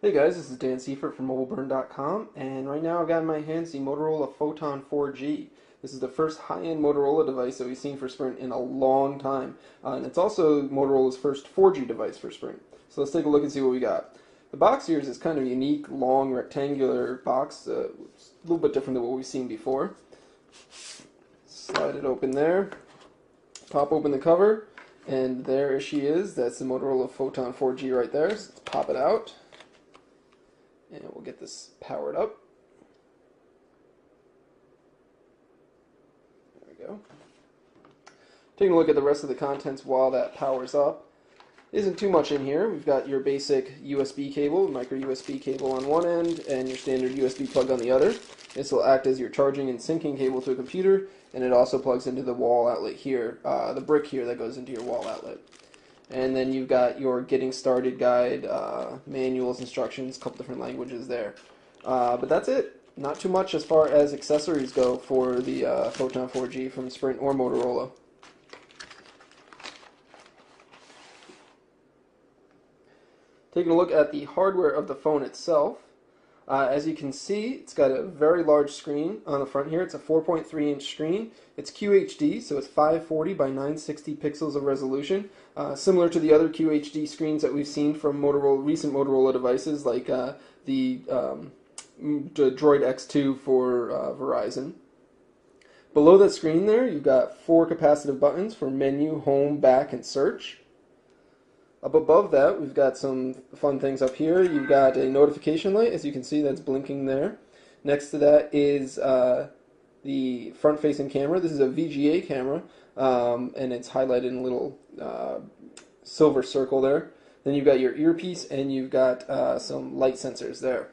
Hey guys, this is Dan Seifert from MobileBurn.com, and right now I've got in my hands the Motorola Photon 4G. This is the first high-end Motorola device that we've seen for Sprint in a long time, and it's also Motorola's first 4G device for Sprint. So let's take a look and see what we got. The box here is this kind of unique, long, rectangular box, a little bit different than what we've seen before. Slide it open there, pop open the cover, and there she is. That's the Motorola Photon 4G right there. So let's pop it out. And we'll get this powered up. There we go. Taking a look at the rest of the contents while that powers up. Isn't too much in here. We've got your basic USB cable, micro USB cable on one end, and your standard USB plug on the other. This will act as your charging and syncing cable to a computer, and it also plugs into the wall outlet here, the brick here that goes into your wall outlet. And then you've got your getting started guide, manuals, instructions, a couple different languages there. But that's it. Not too much as far as accessories go for the Photon 4G from Sprint or Motorola. Taking a look at the hardware of the phone itself. As you can see, it's got a very large screen on the front here. It's a 4.3-inch screen. It's QHD, so it's 540 by 960 pixels of resolution, similar to the other QHD screens that we've seen from recent Motorola devices, like the Droid X2 for Verizon. Below that screen there, you've got 4 capacitive buttons for menu, home, back, and search. Up above that, we've got some fun things up here. You've got a notification light, as you can see, that's blinking there. Next to that is the front-facing camera. This is a VGA camera, and it's highlighted in a little silver circle there. Then you've got your earpiece, and you've got some light sensors there.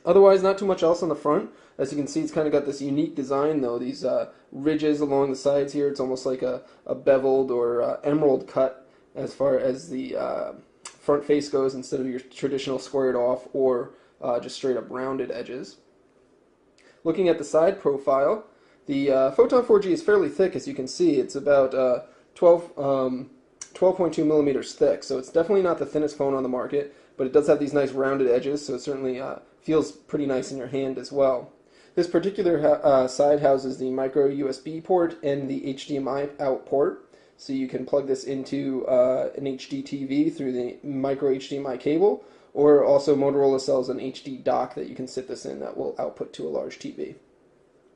Otherwise, not too much else on the front. As you can see, it's kind of got this unique design, though. These ridges along the sides here, it's almost like a beveled or emerald cut as far as the front face goes, instead of your traditional squared off or just straight up rounded edges. Looking at the side profile, the Photon 4G is fairly thick, as you can see. It's about 12.2 millimeters thick, so it's definitely not the thinnest phone on the market, but it does have these nice rounded edges, so it certainly feels pretty nice in your hand as well. This particular side houses the micro USB port and the HDMI out port. So you can plug this into an HD TV through the micro HDMI cable, or also Motorola sells an HD dock that you can sit this in that will output to a large TV.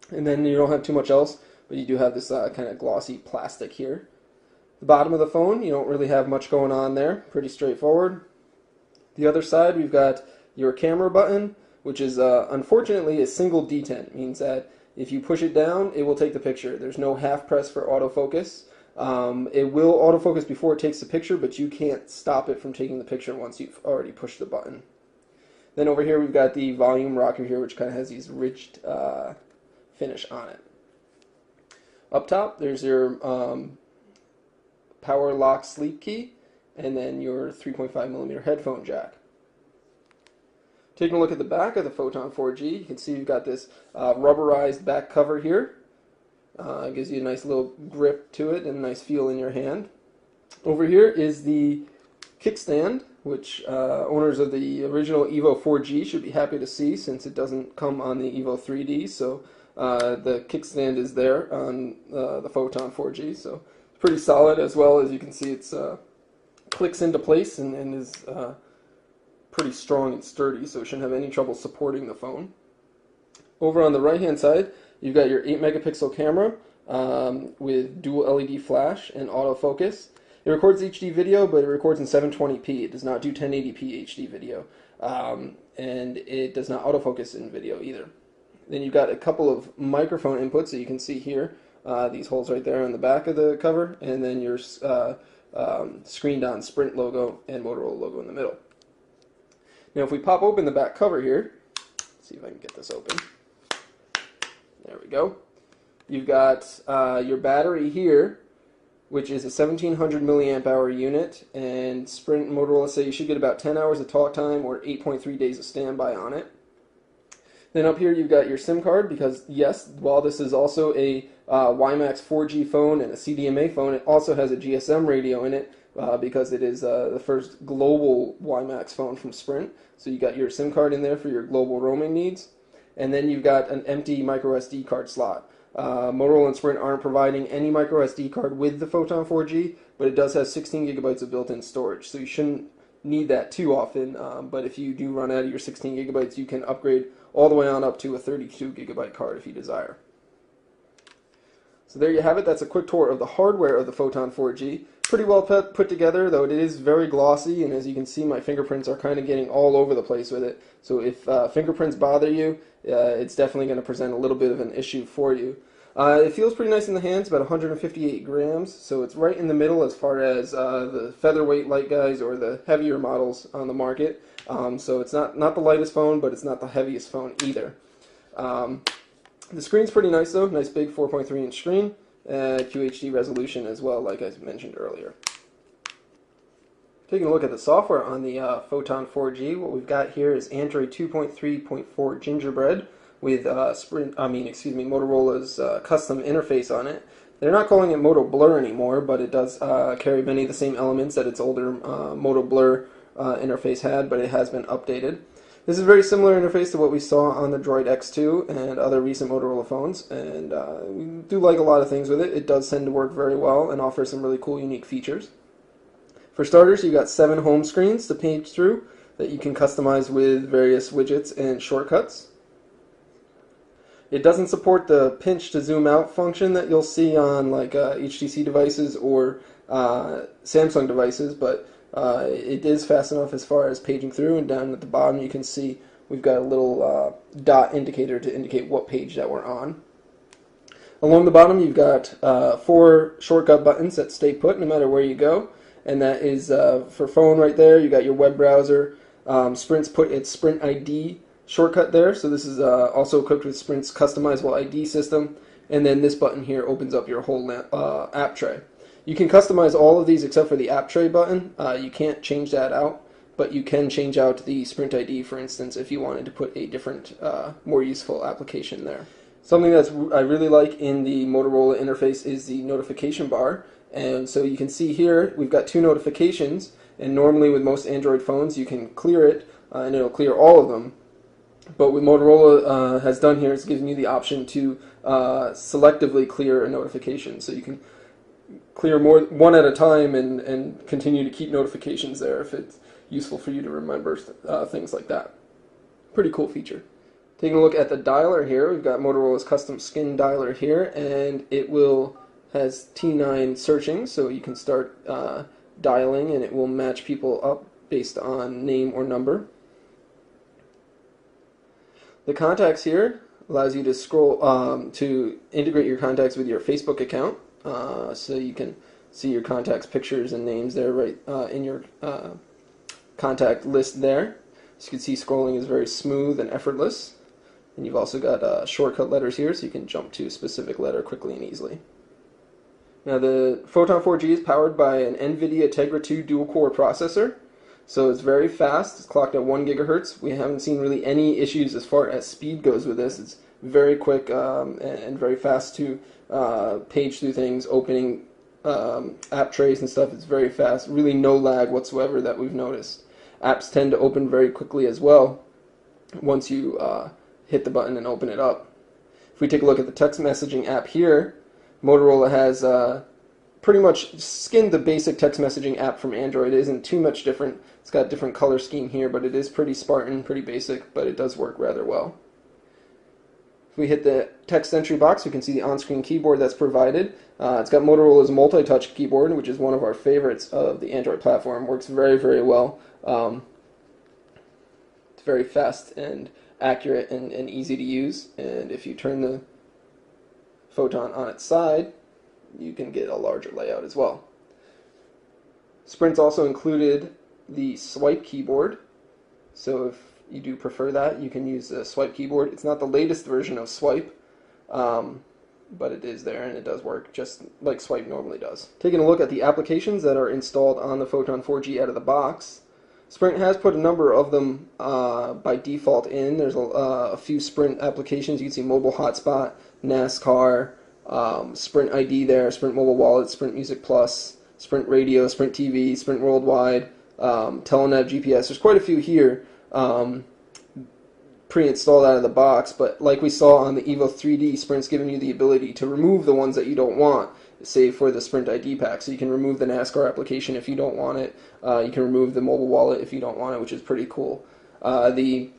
And then you don't have too much else, but you do have this kind of glossy plastic here. The bottom of the phone, you don't really have much going on there, pretty straightforward. The other side, we've got your camera button, which is unfortunately a single detent. It means that if you push it down, it will take the picture. There's no half press for autofocus. It will autofocus before it takes the picture, but you can't stop it from taking the picture once you've already pushed the button. Then over here we've got the volume rocker here, which kind of has these ridged finish on it. Up top there's your power lock sleep key, and then your 3.5mm headphone jack. Taking a look at the back of the Photon 4G, you can see you've got this rubberized back cover here. It gives you a nice little grip to it and a nice feel in your hand. Over here is the kickstand, which owners of the original Evo 4G should be happy to see, since it doesn't come on the Evo 3D. So the kickstand is there on the Photon 4G, so it's pretty solid. As well, as you can see, it's clicks into place and is pretty strong and sturdy, so it shouldn't have any trouble supporting the phone. Over on the right hand side, you've got your 8-megapixel camera with dual LED flash and autofocus. It records HD video, but it records in 720p. It does not do 1080p HD video, and it does not autofocus in video either. Then you've got a couple of microphone inputs that you can see here. These holes right there on the back of the cover, and then your screened-on Sprint logo and Motorola logo in the middle. Now, if we pop open the back cover here, let's see if I can get this open. There we go. You've got your battery here, which is a 1700 milliamp hour unit, and Sprint and Motorola say you should get about 10 hours of talk time or 8.3 days of standby on it. Then up here you've got your SIM card, because yes, while this is also a WiMAX 4G phone and a CDMA phone, it also has a GSM radio in it, because it is the first global WiMAX phone from Sprint. So you got your SIM card in there for your global roaming needs, and then you've got an empty micro SD card slot. Motorola and Sprint aren't providing any micro SD card with the Photon 4G, but it does have 16 gigabytes of built-in storage, so you shouldn't need that too often, but if you do run out of your 16 gigabytes, you can upgrade all the way on up to a 32 gigabyte card if you desire. So there you have it. That's a quick tour of the hardware of the Photon 4G. Pretty well put together, though it is very glossy, and as you can see, my fingerprints are kind of getting all over the place with it. So if fingerprints bother you, it's definitely going to present a little bit of an issue for you. It feels pretty nice in the hands, about 158 grams, so it's right in the middle as far as the featherweight light guys or the heavier models on the market. So it's not the lightest phone, but it's not the heaviest phone either. The screen's pretty nice though, nice big 4.3-inch screen, QHD resolution as well, like I mentioned earlier. Taking a look at the software on the Photon 4G, what we've got here is Android 2.3.4 Gingerbread with Motorola's custom interface on it. They're not calling it Moto Blur anymore, but it does carry many of the same elements that its older Moto Blur interface had, but it has been updated. This is a very similar interface to what we saw on the Droid X2 and other recent Motorola phones, and we do like a lot of things with it. It does tend to work very well and offer some really cool, unique features. For starters, you've got 7 home screens to page through that you can customize with various widgets and shortcuts. It doesn't support the pinch to zoom out function that you'll see on like HTC devices or Samsung devices, but it is fast enough as far as paging through, and down at the bottom you can see we've got a little dot indicator to indicate what page that we're on. Along the bottom you've got 4 shortcut buttons that stay put no matter where you go, and that is for phone right there. You got your web browser. Sprint's put its Sprint ID shortcut there, so this is also equipped with Sprint's customizable ID system, and then this button here opens up your whole app tray. You can customize all of these except for the app tray button. You can't change that out, but you can change out the Sprint ID, for instance, if you wanted to put a different, more useful application there. Something that I really like in the Motorola interface is the notification bar, and so you can see here we've got 2 notifications, and normally with most Android phones you can clear it, and it'll clear all of them. But what Motorola has done here is giving you the option to selectively clear a notification, so you can clear one at a time and continue to keep notifications there if it's useful for you to remember things like that. Pretty cool feature. Taking a look at the dialer here, we've got Motorola's custom skin dialer here, and it has T9 searching, so you can start dialing and it will match people up based on name or number. The contacts here allows you to scroll to integrate your contacts with your Facebook account, so you can see your contacts' pictures and names there right in your contact list there. As you can see, scrolling is very smooth and effortless, and you've also got shortcut letters here, so you can jump to a specific letter quickly and easily. Now the Photon 4G is powered by an NVIDIA Tegra 2 dual-core processor. So it's very fast. It's clocked at 1 gigahertz. We haven't seen really any issues as far as speed goes with this. It's very quick and very fast to page through things, opening app trays and stuff. It's very fast. Really no lag whatsoever that we've noticed. Apps tend to open very quickly as well once you hit the button and open it up. If we take a look at the text messaging app here, Motorola has pretty much skinned the basic text messaging app from Android. It isn't too much different. It's got a different color scheme here, but it is pretty Spartan, pretty basic, but it does work rather well. If we hit the text entry box, we can see the on-screen keyboard that's provided. It's got Motorola's multi-touch keyboard, which is one of our favorites of the Android platform. Works very, very well. It's very fast and accurate and easy to use, and if you turn the Photon on its side, you can get a larger layout as well. Sprint's also included the swipe keyboard, so if you do prefer that, you can use the swipe keyboard. It's not the latest version of swipe, but it is there and it does work just like swipe normally does. Taking a look at the applications that are installed on the Photon 4G out of the box, Sprint has put a number of them by default in. There's a few Sprint applications. You can see Mobile Hotspot, NASCAR, Sprint ID there, Sprint Mobile Wallet, Sprint Music Plus, Sprint Radio, Sprint TV, Sprint Worldwide, Telenav GPS. There's quite a few here pre-installed out of the box, but like we saw on the Evo 3D, Sprint's giving you the ability to remove the ones that you don't want, say for the Sprint ID pack. So you can remove the NASCAR application if you don't want it. You can remove the mobile wallet if you don't want it, which is pretty cool. The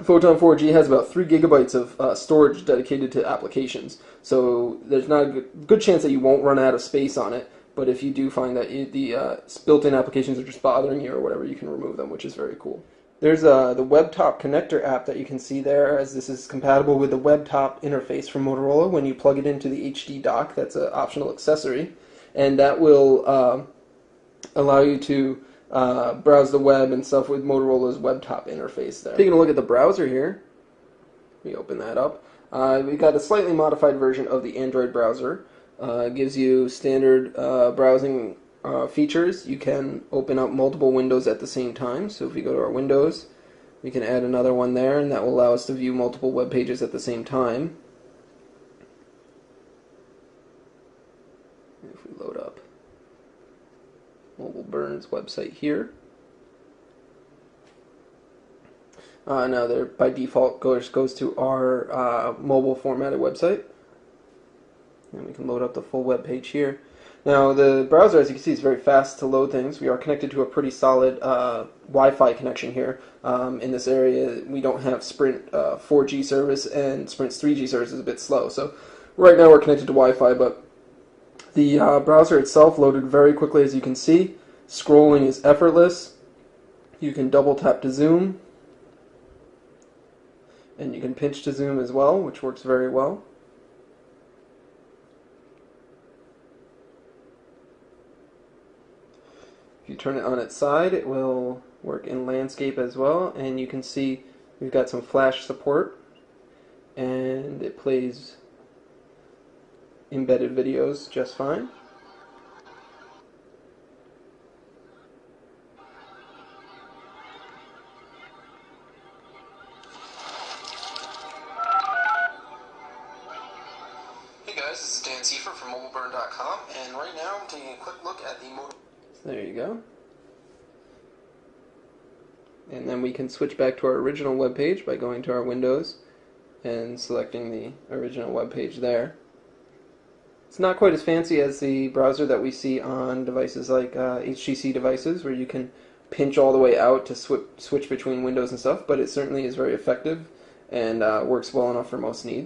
Photon 4G has about 3 gigabytes of storage dedicated to applications, so there's not a good chance that you won't run out of space on it, but if you do find that the built-in applications are just bothering you or whatever, you can remove them, which is very cool. There's the WebTop connector app that you can see there, as this is compatible with the WebTop interface from Motorola when you plug it into the HD dock. That's an optional accessory, and that will allow you to browse the web and stuff with Motorola's WebTop interface there. Taking a look at the browser here, we open that up. We got a slightly modified version of the Android browser. It gives you standard browsing features. You can open up multiple windows at the same time. So if we go to our windows, we can add another one there, and that will allow us to view multiple web pages at the same time. If we load up Mobile Burn's website here. Now there by default goes to our mobile formatted website, and we can load up the full web page here. Now the browser, as you can see, is very fast to load things. We are connected to a pretty solid Wi-Fi connection here. In this area we don't have Sprint 4G service, and Sprint's 3G service is a bit slow. So right now we're connected to Wi-Fi, but the browser itself loaded very quickly, as you can see. Scrolling is effortless. You can double tap to zoom, and you can pinch to zoom as well, which works very well. If you turn it on its side, it will work in landscape as well, and you can see we've got some flash support, and it plays embedded videos just fine. Hey guys, this is Dan Seifert from MobileBurn.com, and right now I'm taking a quick look at the There you go. And then we can switch back to our original web page by going to our windows and selecting the original web page there. It's not quite as fancy as the browser that we see on devices like HTC devices, where you can pinch all the way out to switch between windows and stuff, but it certainly is very effective and works well enough for most needs.